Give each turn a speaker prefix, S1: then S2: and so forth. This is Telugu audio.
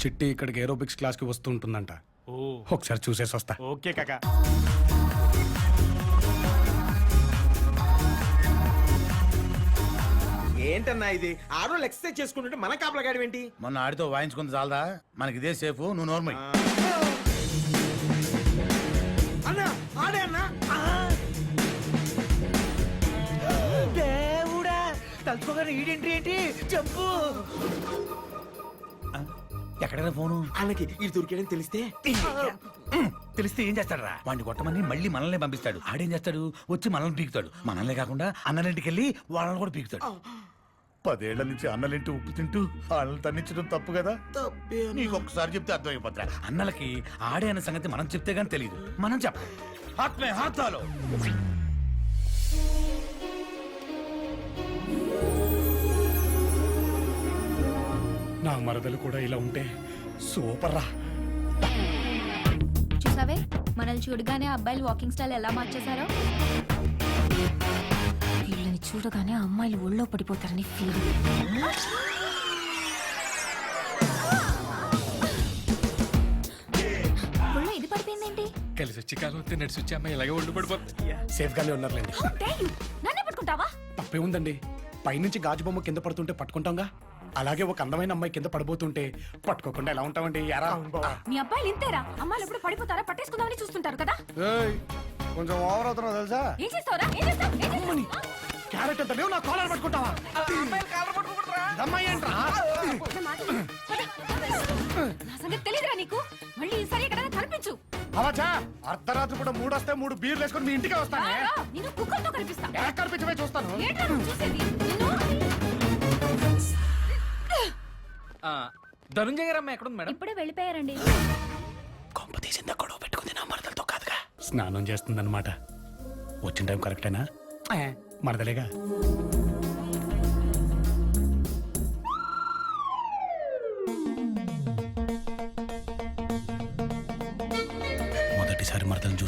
S1: చిట్టి ఇక్కడికి ఏరోబిక్స్ క్లాస్కి వస్తూ ఉంటుందంట. ఒకసారి చూసేసి వస్తా.
S2: ఓకే కాకా.
S3: ఏంటన్నా ఇది? ఆడోళ్ళు ఎక్సర్సైజ్ చేసుకుంటుంటే మన కాపలగాడి ఏంటి?
S4: మొన్న ఆడితో వాయించుకుంది చాలదా? మనకి ఇదే సేఫ్. నువ్వు నోర్మై.
S3: అన్నా ఆడే అన్నా.
S5: దేవుడా, తలుచుకోగానే ఈడెంట్రీ ఏంటి? జంపు. ఎక్కడైనా ఫోను
S3: అన్నకి ఇది దొరికాడని తెలిస్తే
S5: తెలిస్తే ఏం చేస్తాడరా? వాడిని కొట్టమని మళ్ళీ మనల్ని పంపిస్తాడు. ఆడేం చేస్తాడు? వచ్చి మనల్ని పీకుతాడు. మనల్నే కాకుండా అన్నలింటికి వెళ్ళి వాళ్ళని కూడా పీకుతాడు.
S4: 10 ఏళ్ల నుంచి అన్నలింటి ఉప్పు తింటూ వాళ్ళని తన్నించడం తప్పు కదా? నీకు ఒక్కసారి చెప్తే అర్థమైపోద్రా.
S5: అన్నలకి ఆడే అన్న సంగతి మనం చెప్తే గానీ తెలియదు. మనం చెప్పాలి.
S4: హాత్మే హాతాలో
S1: నా మరదలు కూడా ఇలా ఉంటే సూపర్ రా.
S6: చూసావే, మనల్ని చూడగానే అబ్బాయిలు వాకింగ్ స్టైల్ ఎలా మార్చేశారో. వీళ్ళని చూడగానే అమ్మాయిలు ఒళ్ళో పడిపోతారని ఫీల్. ఒళ్ళో ఇది పడిపోయిందేంటి?
S1: కలిసి వచ్చి కాలం వస్తే నడిచి వచ్చి అమ్మాయి ఇలాగే ఒళ్ళు పడిపోతుంది. సేఫ్ గానే ఉన్నారులేండి.
S6: నన్నే పట్టుకుంటావా?
S1: తప్పే ఉందండి. పైనుంచి గాజు బొమ్మ కింద పడుతుంటే పట్టుకుంటాంగా, అలాగే ఒక అందమైన అమ్మాయి కింద పడిపోతుంటే పట్టుకోకుండా ఎలా ఉంటామండి? యారా
S6: మీ అబ్బాయిలు ఇంతేరా? అమ్మాయిలు ఎప్పుడు పడిపోతారా పట్టేసుకుందామని చూస్తుంటారు కదా.
S1: కొంచెం ఓవర్ అవుతున్నావు తెలుసా?
S6: ఏం చేస్తావురా? ఏం చేస్తావు? ఏం చేస్తావు?
S1: క్యారెట్ అంత లేవు, నా కాలర్ పట్టుకుంటావా? అమ్మాయి ఏంట్రా?
S6: నా మాట విను. నా సంగతి తెలీదురా నీకు? మళ్ళీ ఈసారి ఎక్కడైనా కనిపించు.
S1: అవచ్చా, అర్ధరాత్రి కూడా 3 వస్తే 3 బీర్లు వేసుకొని మీ ఇంటికే వస్తానే.
S6: రా, నిన్ను కుక్కలతో కనిపిస్తా.
S1: ఎలా కనిపించమే చూస్తాను.
S6: ఏంట్రా నువ్వు చూసేది? నిన్ను
S2: ధనుంజయ గారు అమ్మ ఎక్కడుంది మేడం?
S6: ఇప్పుడే వెళ్ళిపోయారండి.
S1: కొంప తీసిందా గొడవ పెట్టుకుంది నా మరదలతో కాదుగా. స్నానం చేస్తుందన్నమాట. వచ్చిన టైం కరెక్టేనా? మరదలేగా. మొదటిసారి మరదలను చూస్తూ